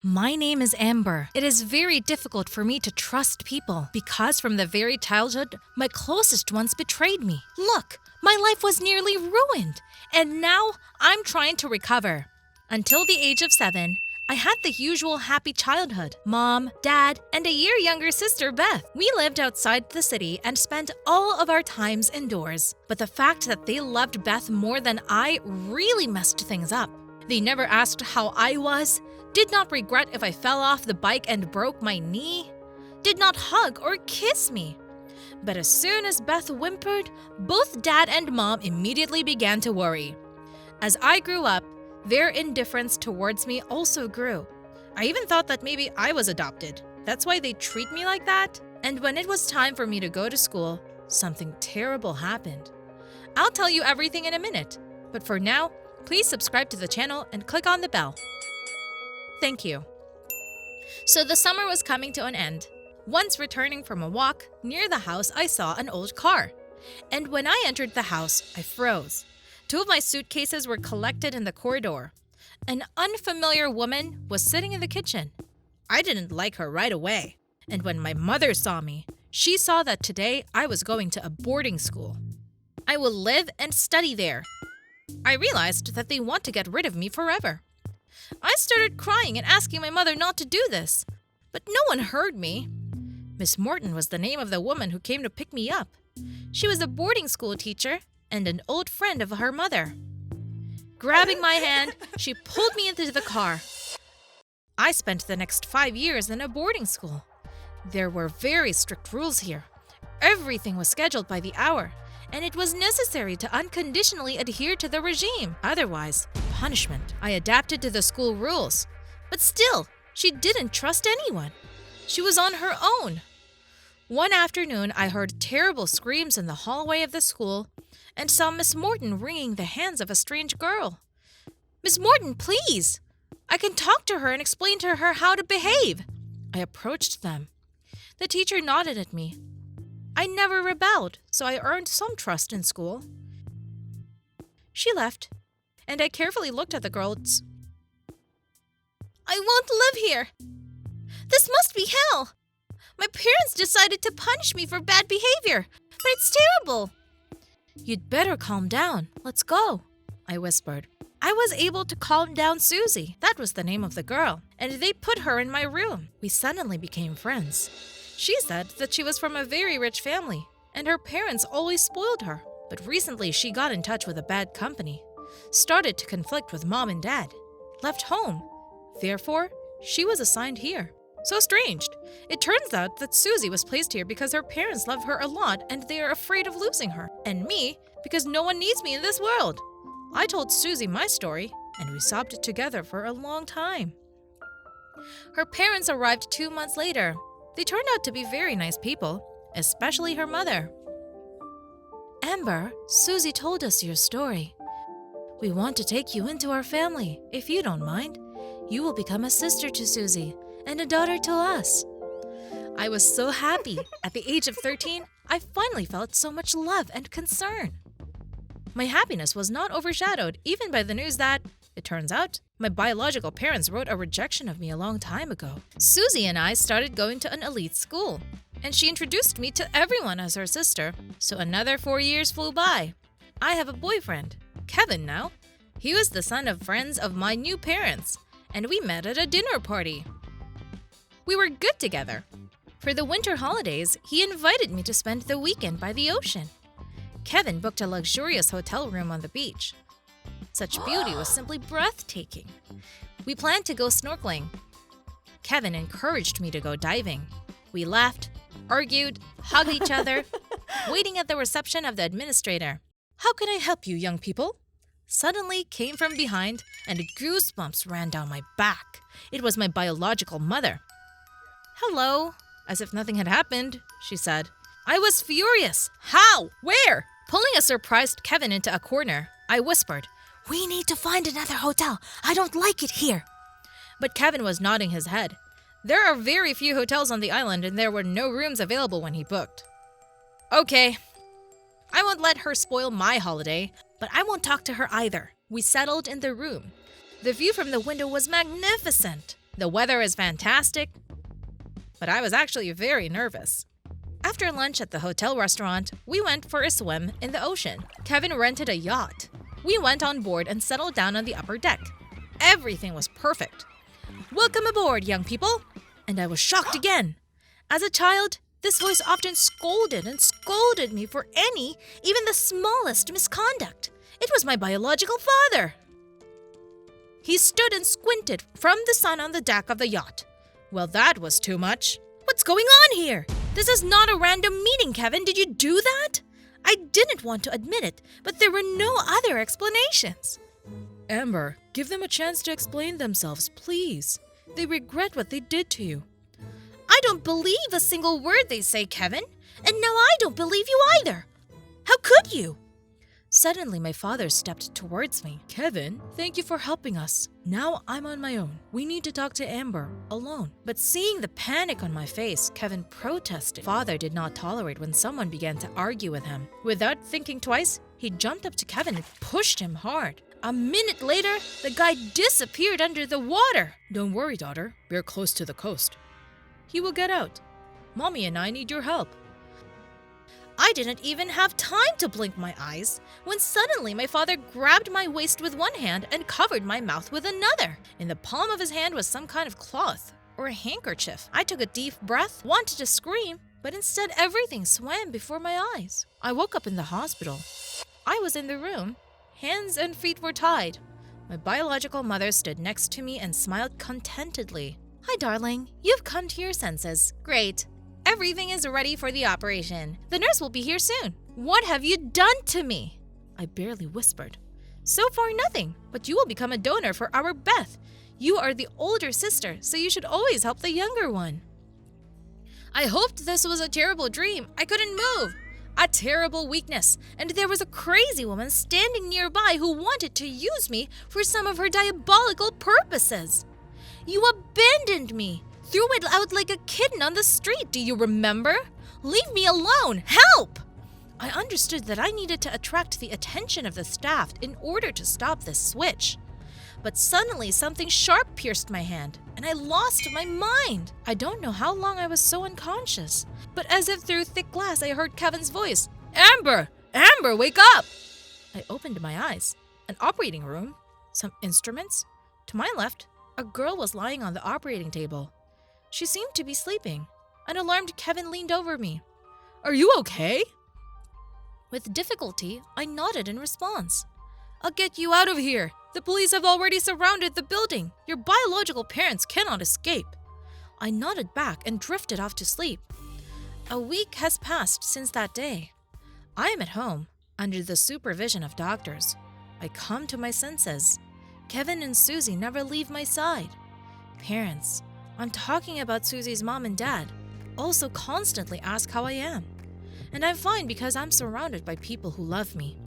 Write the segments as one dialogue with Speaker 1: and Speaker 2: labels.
Speaker 1: My name is Amber. It is very difficult for me to trust people because from the very childhood, my closest ones betrayed me. Look, my life was nearly ruined, and now I'm trying to recover. Until the age of 7, I had the usual happy childhood. Mom, dad, and a year younger sister, Beth. We lived outside the city and spent all of our times indoors. But the fact that they loved Beth more than I really messed things up. They never asked how I was, did not regret if I fell off the bike and broke my knee, did not hug or kiss me. But as soon as Beth whimpered, both dad and mom immediately began to worry. As I grew up, their indifference towards me also grew. I even thought that maybe I was adopted. That's why they treat me like that. And when it was time for me to go to school, something terrible happened. I'll tell you everything in a minute. But for now, please subscribe to the channel and click on the bell. Thank you. So the summer was coming to an end. Once returning from a walk, near the house I saw an old car. And when I entered the house, I froze. 2 of my suitcases were collected in the corridor. An unfamiliar woman was sitting in the kitchen. I didn't like her right away. And when my mother saw me, she saw that today I was going to a boarding school. I will live and study there. I realized that they want to get rid of me forever. I started crying and asking my mother not to do this, but no one heard me. Miss Morton was the name of the woman who came to pick me up. She was a boarding school teacher and an old friend of her mother. Grabbing my hand, she pulled me into the car. I spent the next 5 years in a boarding school. There were very strict rules here. Everything was scheduled by the hour, and it was necessary to unconditionally adhere to the regime. Otherwise, punishment. I adapted to the school rules, but still, she didn't trust anyone. She was on her own. One afternoon, I heard terrible screams in the hallway of the school and saw Miss Morton wringing the hands of a strange girl. "Miss Morton, please! I can talk to her and explain to her how to behave." I approached them. The teacher nodded at me. I never rebelled, so I earned some trust in school. She left, and I carefully looked at the girls. "I won't live here. This must be hell. My parents decided to punish me for bad behavior, but it's terrible." "You'd better calm down. Let's go," I whispered. I was able to calm down Susie, that was the name of the girl, and they put her in my room. We suddenly became friends. She said that she was from a very rich family, and her parents always spoiled her. But recently she got in touch with a bad company, started to conflict with mom and dad, left home. Therefore, she was assigned here. So strange. It turns out that Susie was placed here because her parents love her a lot and they are afraid of losing her. And me, because no one needs me in this world. I told Susie my story, and we sobbed together for a long time. Her parents arrived 2 months later. They turned out to be very nice people, especially her mother. "Amber, Susie told us your story. We want to take you into our family, if you don't mind. You will become a sister to Susie and a daughter to us." I was so happy. At the age of 13, I finally felt so much love and concern. My happiness was not overshadowed even by the news that, it turns out, my biological parents wrote a rejection of me a long time ago. Susie and I started going to an elite school, and she introduced me to everyone as her sister, so another 4 years flew by. I have a boyfriend, Kevin now. He was the son of friends of my new parents, and we met at a dinner party. We were good together. For the winter holidays, he invited me to spend the weekend by the ocean. Kevin booked a luxurious hotel room on the beach. Such beauty was simply breathtaking. We planned to go snorkeling. Kevin encouraged me to go diving. We laughed, argued, hugged each other, waiting at the reception of the administrator. "How can I help you, young people?" Suddenly came from behind, and goosebumps ran down my back. It was my biological mother. "Hello," as if nothing had happened, she said. I was furious. "How? Where?" Pulling a surprised Kevin into a corner, I whispered, "We need to find another hotel. I don't like it here." But Kevin was nodding his head. There are very few hotels on the island and there were no rooms available when he booked. "Okay. I won't let her spoil my holiday, but I won't talk to her either." We settled in the room. The view from the window was magnificent. The weather is fantastic, but I was actually very nervous. After lunch at the hotel restaurant, we went for a swim in the ocean. Kevin rented a yacht. We went on board and settled down on the upper deck. Everything was perfect. "Welcome aboard, young people!" And I was shocked again. As a child, this voice often scolded me for even the smallest misconduct. It was my biological father. He stood and squinted from the sun on the deck of the yacht. Well, that was too much. "What's going on here? This is not a random meeting, Kevin. Did you do that?" I didn't want to admit it, but there were no other explanations. "Amber, give them a chance to explain themselves, please. They regret what they did to you." "I don't believe a single word they say, Kevin. And now I don't believe you either. How could you?" Suddenly, my father stepped towards me. "Kevin, thank you for helping us. Now I'm on my own. We need to talk to Amber, alone." But seeing the panic on my face, Kevin protested. Father did not tolerate when someone began to argue with him. Without thinking twice, he jumped up to Kevin and pushed him hard. A minute later, the guy disappeared under the water. "Don't worry, daughter. We're close to the coast. He will get out. Mommy and I need your help." I didn't even have time to blink my eyes when suddenly my father grabbed my waist with one hand and covered my mouth with another. In the palm of his hand was some kind of cloth or a handkerchief. I took a deep breath, wanted to scream, but instead everything swam before my eyes. I woke up in the hospital. I was in the room. Hands and feet were tied. My biological mother stood next to me and smiled contentedly. "Hi, darling. You've come to your senses. Great. Everything is ready for the operation. The nurse will be here soon. What have you done to me?" I barely whispered. "So far, nothing, but you will become a donor for our Beth. You are the older sister, so you should always help the younger one." I hoped this was a terrible dream. I couldn't move. A terrible weakness, and there was a crazy woman standing nearby who wanted to use me for some of her diabolical purposes. "You abandoned me. Threw it out like a kitten on the street, do you remember? Leave me alone! Help!" I understood that I needed to attract the attention of the staff in order to stop this switch. But suddenly something sharp pierced my hand, and I lost my mind. I don't know how long I was so unconscious, but as if through thick glass I heard Kevin's voice. "Amber! Amber, wake up!" I opened my eyes. An operating room, some instruments. To my left, a girl was lying on the operating table. She seemed to be sleeping. An alarmed Kevin leaned over me. "Are you okay?" With difficulty, I nodded in response. "I'll get you out of here. The police have already surrounded the building. Your biological parents cannot escape." I nodded back and drifted off to sleep. A week has passed since that day. I am at home, under the supervision of doctors. I come to my senses. Kevin and Susie never leave my side. Parents, I'm talking about Susie's mom and dad, also constantly ask how I am. And I'm fine because I'm surrounded by people who love me.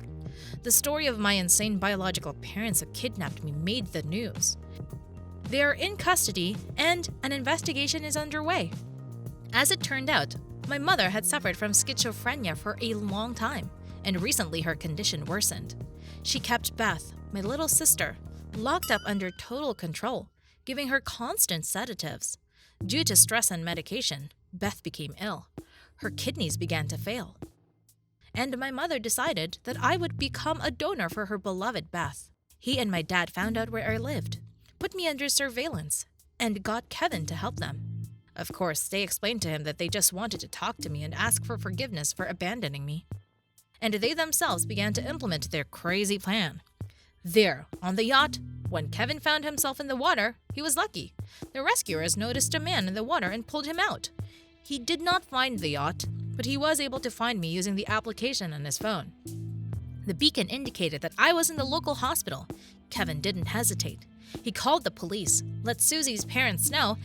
Speaker 1: The story of my insane biological parents who kidnapped me made the news. They are in custody and an investigation is underway. As it turned out, my mother had suffered from schizophrenia for a long time, and recently her condition worsened. She kept Beth, my little sister, locked up under total control, giving her constant sedatives. Due to stress and medication, Beth became ill. Her kidneys began to fail. And my mother decided that I would become a donor for her beloved Beth. He and my dad found out where I lived, put me under surveillance, and got Kevin to help them. Of course, they explained to him that they just wanted to talk to me and ask for forgiveness for abandoning me. And they themselves began to implement their crazy plan. There, on the yacht, when Kevin found himself in the water, he was lucky. The rescuers noticed a man in the water and pulled him out. He did not find the yacht, but he was able to find me using the application on his phone. The beacon indicated that I was in the local hospital. Kevin didn't hesitate. He called the police, let Susie's parents know,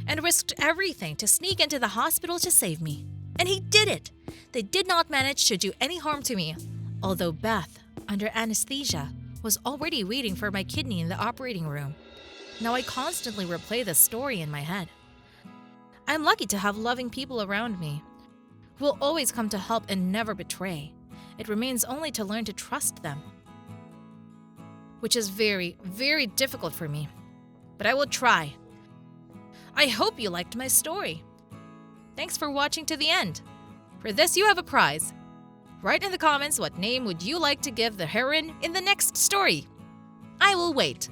Speaker 1: and risked everything to sneak into the hospital to save me. And he did it! They did not manage to do any harm to me, although Beth, under anesthesia, was already waiting for my kidney in the operating room. Now I constantly replay this story in my head. I'm lucky to have loving people around me who will always come to help and never betray. It remains only to learn to trust them, which is very, very difficult for me. But I will try. I hope you liked my story. Thanks for watching to the end. For this, you have a prize. Write in the comments what name would you like to give the heroine in the next story. I will wait.